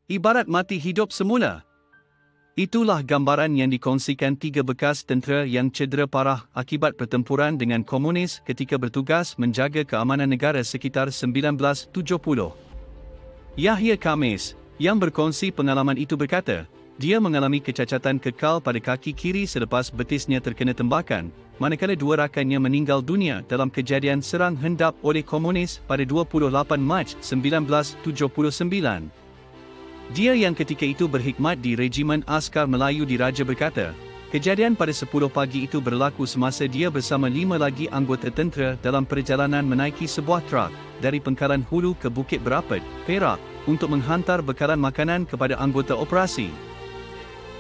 ibarat mati hidup semula. Itulah gambaran yang dikongsikan 3 bekas tentera yang cedera parah akibat pertempuran dengan komunis ketika bertugas menjaga keamanan negara sekitar 1970. Yahya Khamis, yang berkongsi pengalaman itu berkata, dia mengalami kecacatan kekal pada kaki kiri selepas betisnya terkena tembakan, manakala 2 rakannya meninggal dunia dalam kejadian serang hendap oleh komunis pada 28 Mac 1979. Dia yang ketika itu berkhidmat di Regimen Askar Melayu Diraja berkata, kejadian pada 10 pagi itu berlaku semasa dia bersama 5 lagi anggota tentera dalam perjalanan menaiki sebuah truk dari Pengkalan Hulu ke Bukit Berapet, Perak, untuk menghantar bekalan makanan kepada anggota operasi.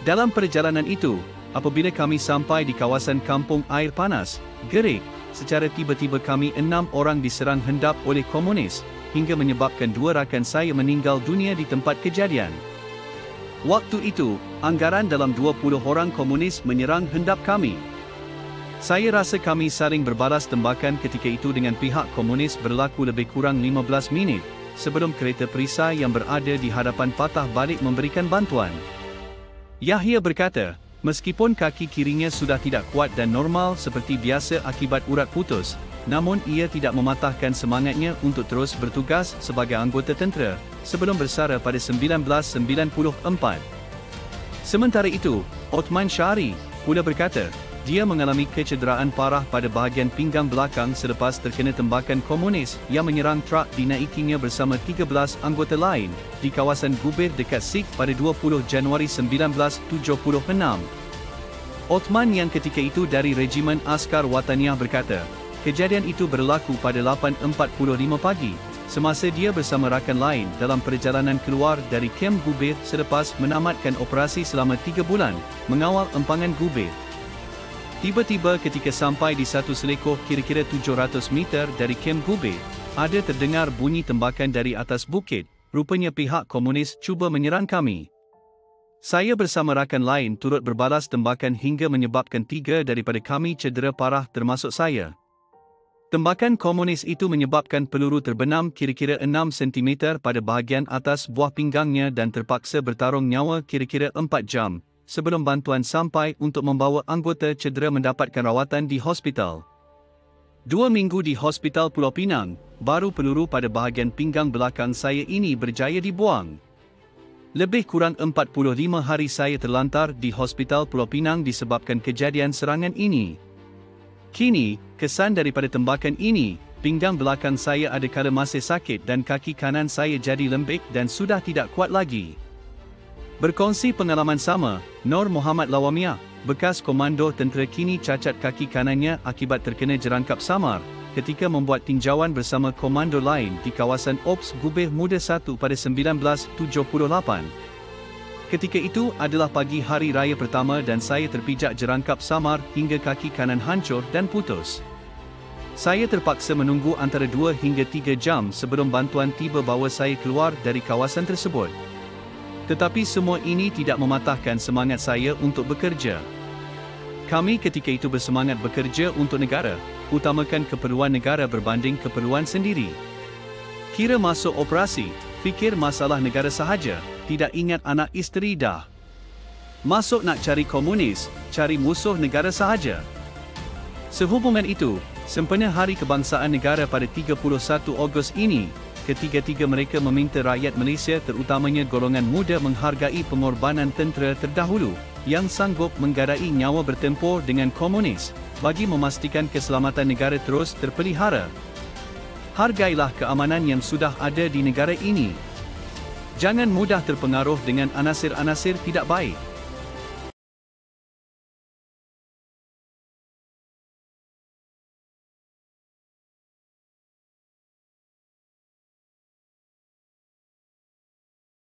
Dalam perjalanan itu, apabila kami sampai di kawasan Kampung Air Panas, Gerik, secara tiba-tiba kami 6 orang diserang hendap oleh komunis, hingga menyebabkan 2 rakan saya meninggal dunia di tempat kejadian. Waktu itu, anggaran dalam 20 orang komunis menyerang hendap kami. Saya rasa kami saling berbalas tembakan ketika itu dengan pihak komunis berlaku lebih kurang 15 minit, sebelum kereta perisai yang berada di hadapan patah balik memberikan bantuan. Yahya berkata, meskipun kaki kirinya sudah tidak kuat dan normal seperti biasa akibat urat putus, namun ia tidak mematahkan semangatnya untuk terus bertugas sebagai anggota tentera, sebelum bersara pada 1994. Sementara itu, Othman Syari pula berkata, dia mengalami kecederaan parah pada bahagian pinggang belakang selepas terkena tembakan komunis yang menyerang truk dinaikinya bersama 13 anggota lain di kawasan Gubir dekat Sik pada 20 Januari 1976. Othman yang ketika itu dari Regimen Askar Wataniah berkata, kejadian itu berlaku pada 8.45 pagi, semasa dia bersama rakan lain dalam perjalanan keluar dari kem Gubir selepas menamatkan operasi selama 3 bulan, mengawal empangan Gubir. Tiba-tiba ketika sampai di satu selekoh kira-kira 700 meter dari kem Gubir, ada terdengar bunyi tembakan dari atas bukit, rupanya pihak komunis cuba menyerang kami. Saya bersama rakan lain turut berbalas tembakan hingga menyebabkan 3 daripada kami cedera parah termasuk saya. Tembakan komunis itu menyebabkan peluru terbenam kira-kira 6 cm pada bahagian atas buah pinggangnya dan terpaksa bertarung nyawa kira-kira 4 jam, sebelum bantuan sampai untuk membawa anggota cedera mendapatkan rawatan di hospital. 2 minggu di Hospital Pulau Pinang, baru peluru pada bahagian pinggang belakang saya ini berjaya dibuang. Lebih kurang 45 hari saya terlantar di Hospital Pulau Pinang disebabkan kejadian serangan ini. Kini, kesan daripada tembakan ini, pinggang belakang saya adakala masih sakit dan kaki kanan saya jadi lembik dan sudah tidak kuat lagi. Berkongsi pengalaman sama, Nur Muhammad Lawamiah, bekas komando tentera kini cacat kaki kanannya akibat terkena jerangkap samar, ketika membuat tinjauan bersama komando lain di kawasan Ops Gubir Muda 1 pada 1978. Ketika itu adalah pagi hari raya pertama dan saya terpijak jerangkap samar hingga kaki kanan hancur dan putus. Saya terpaksa menunggu antara 2 hingga 3 jam sebelum bantuan tiba bawa saya keluar dari kawasan tersebut. Tetapi semua ini tidak mematahkan semangat saya untuk bekerja. Kami ketika itu bersemangat bekerja untuk negara, utamakan keperluan negara berbanding keperluan sendiri. Kira masuk operasi, fikir masalah negara sahaja, tidak ingat anak isteri dah. Masuk nak cari komunis, cari musuh negara sahaja. Sehubungan itu, sempena Hari Kebangsaan Negara pada 31 Ogos ini, ketiga-tiga mereka meminta rakyat Malaysia terutamanya golongan muda menghargai pengorbanan tentera terdahulu yang sanggup menggarai nyawa bertempur dengan komunis bagi memastikan keselamatan negara terus terpelihara. Hargailah keamanan yang sudah ada di negara ini. Jangan mudah terpengaruh dengan anasir-anasir tidak baik.